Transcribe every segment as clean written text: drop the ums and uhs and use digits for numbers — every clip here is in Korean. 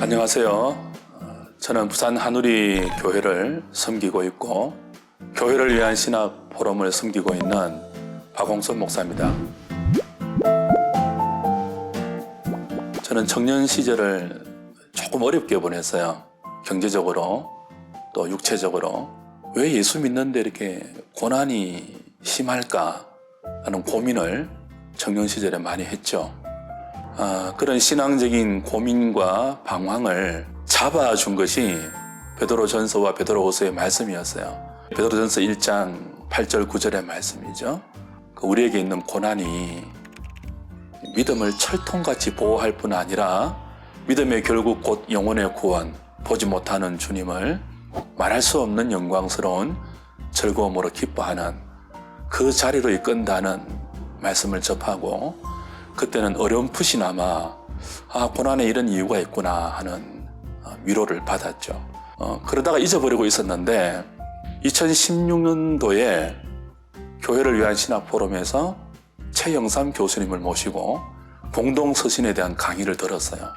안녕하세요. 저는 부산 한우리 교회를 섬기고 있고 교회를 위한 신학 포럼을 섬기고 있는 박홍선 목사입니다. 저는 청년 시절을 조금 어렵게 보냈어요. 경제적으로 또 육체적으로. 왜 예수 믿는데 이렇게 고난이 심할까 하는 고민을 청년 시절에 많이 했죠. 그런 신앙적인 고민과 방황을 잡아준 것이 베드로전서와 베드로후서의 말씀이었어요. 베드로전서 1장 8절 9절의 말씀이죠. 우리에게 있는 고난이 믿음을 철통같이 보호할 뿐 아니라 믿음의 결국 곧 영혼의 구원, 보지 못하는 주님을 말할 수 없는 영광스러운 즐거움으로 기뻐하는 그 자리로 이끈다는 말씀을 접하고, 그때는 어렴풋이나마 고난에 이런 이유가 있구나 하는 위로를 받았죠. 그러다가 잊어버리고 있었는데 2016년도에 교회를 위한 신학 포럼에서 최영삼 교수님을 모시고 공동서신에 대한 강의를 들었어요.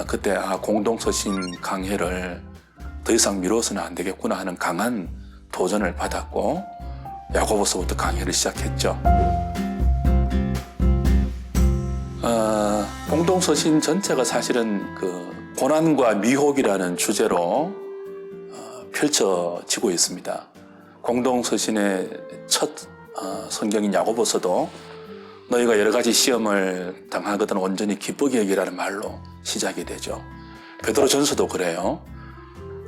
그때 공동서신 강의를 더 이상 미뤄서는 안 되겠구나 하는 강한 도전을 받았고 야고보서부터 강의를 시작했죠. 공동서신 전체가 사실은 그 고난과 미혹이라는 주제로 펼쳐지고 있습니다. 공동서신의 첫 성경인 야고보서도 너희가 여러 가지 시험을 당하거든 온전히 기쁘게 여기라는 말로 시작이 되죠. 베드로전서도 그래요.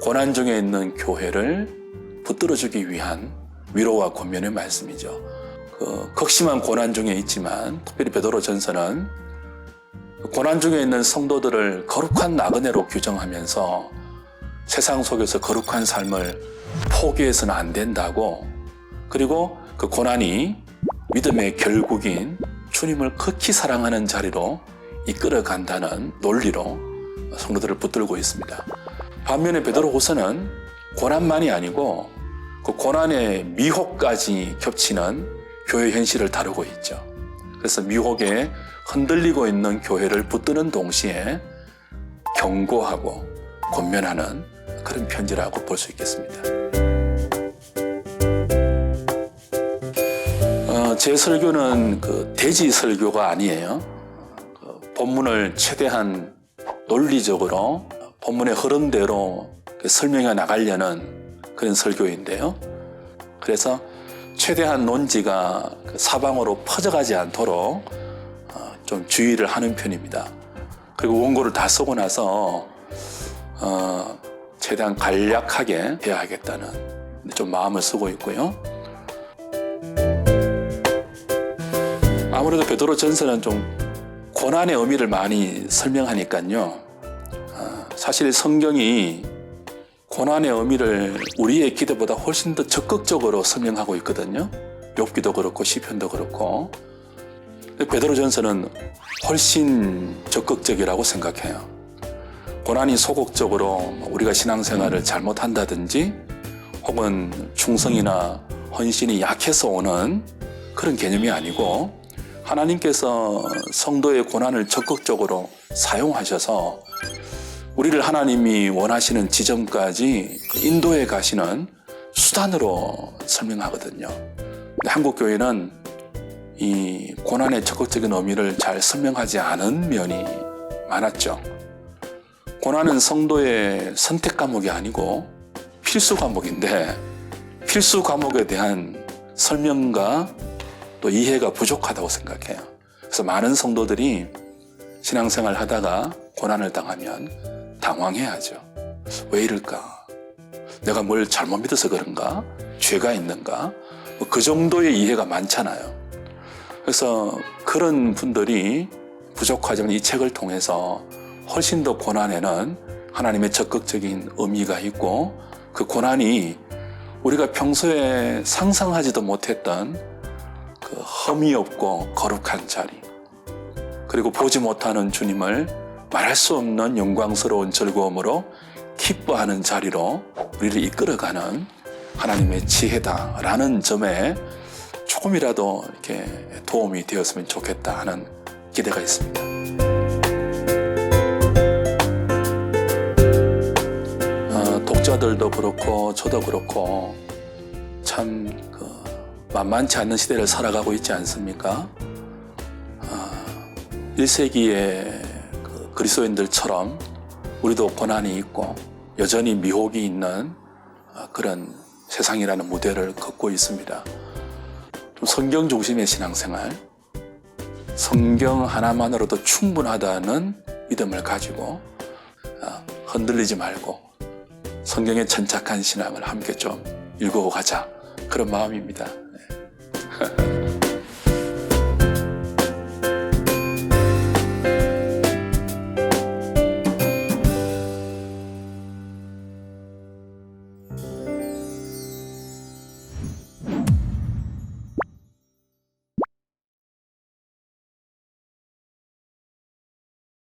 고난 중에 있는 교회를 붙들어주기 위한 위로와 권면의 말씀이죠. 극심한 고난 중에 있지만 특별히 베드로전서는 고난 중에 있는 성도들을 거룩한 나그네로 규정하면서 세상 속에서 거룩한 삶을 포기해서는 안 된다고, 그리고 그 고난이 믿음의 결국인 주님을 극히 사랑하는 자리로 이끌어간다는 논리로 성도들을 붙들고 있습니다. 반면에 베드로후서는 고난만이 아니고 그 고난의 미혹까지 겹치는 교회 현실을 다루고 있죠. 그래서 미혹에 흔들리고 있는 교회를 붙드는 동시에 경고하고 권면하는 그런 편지라고 볼 수 있겠습니다. 제 설교는 대지 설교가 아니에요. 본문을 최대한 논리적으로 본문의 흐름대로 설명해 나가려는 그런 설교인데요. 그래서 최대한 논지가 사방으로 퍼져가지 않도록 좀 주의를 하는 편입니다. 그리고 원고를 다 쓰고 나서 최대한 간략하게 해야 하겠다는 좀 마음을 쓰고 있고요. 아무래도 베드로전서는 좀 고난의 의미를 많이 설명하니까요. 사실 성경이 고난의 의미를 우리의 기대보다 훨씬 더 적극적으로 설명하고 있거든요. 욥기도 그렇고 시편도 그렇고. 베드로전서는 훨씬 적극적이라고 생각해요. 고난이 소극적으로 우리가 신앙생활을 잘못한다든지 혹은 충성이나 헌신이 약해서 오는 그런 개념이 아니고, 하나님께서 성도의 고난을 적극적으로 사용하셔서 우리를 하나님이 원하시는 지점까지 인도해 가시는 수단으로 설명하거든요. 근데 한국 교회는 이 고난의 적극적인 의미를 잘 설명하지 않은 면이 많았죠. 고난은 성도의 선택 과목이 아니고 필수 과목인데 필수 과목에 대한 설명과 또 이해가 부족하다고 생각해요. 그래서 많은 성도들이 신앙생활 하다가 고난을 당하면 당황해하죠. 왜 이럴까? 내가 뭘 잘못 믿어서 그런가? 죄가 있는가? 그 정도의 이해가 많잖아요. 그래서 그런 분들이 부족하지만 이 책을 통해서 훨씬 더 고난에는 하나님의 적극적인 의미가 있고, 그 고난이 우리가 평소에 상상하지도 못했던 그 흠이 없고 거룩한 자리, 그리고 보지 못하는 주님을 말할 수 없는 영광스러운 즐거움으로 기뻐하는 자리로 우리를 이끌어가는 하나님의 지혜다라는 점에 조금이라도 이렇게 도움이 되었으면 좋겠다 하는 기대가 있습니다. 목사들도 그렇고 저도 그렇고 참 만만치 않는 시대를 살아가고 있지 않습니까? 1세기의 그리스도인들처럼 우리도 고난이 있고 여전히 미혹이 있는 그런 세상이라는 무대를 걷고 있습니다. 좀 성경 중심의 신앙생활, 성경 하나만으로도 충분하다는 믿음을 가지고 흔들리지 말고 성경에 천착한 신앙을 함께 좀 읽어가자, 그런 마음입니다. 네.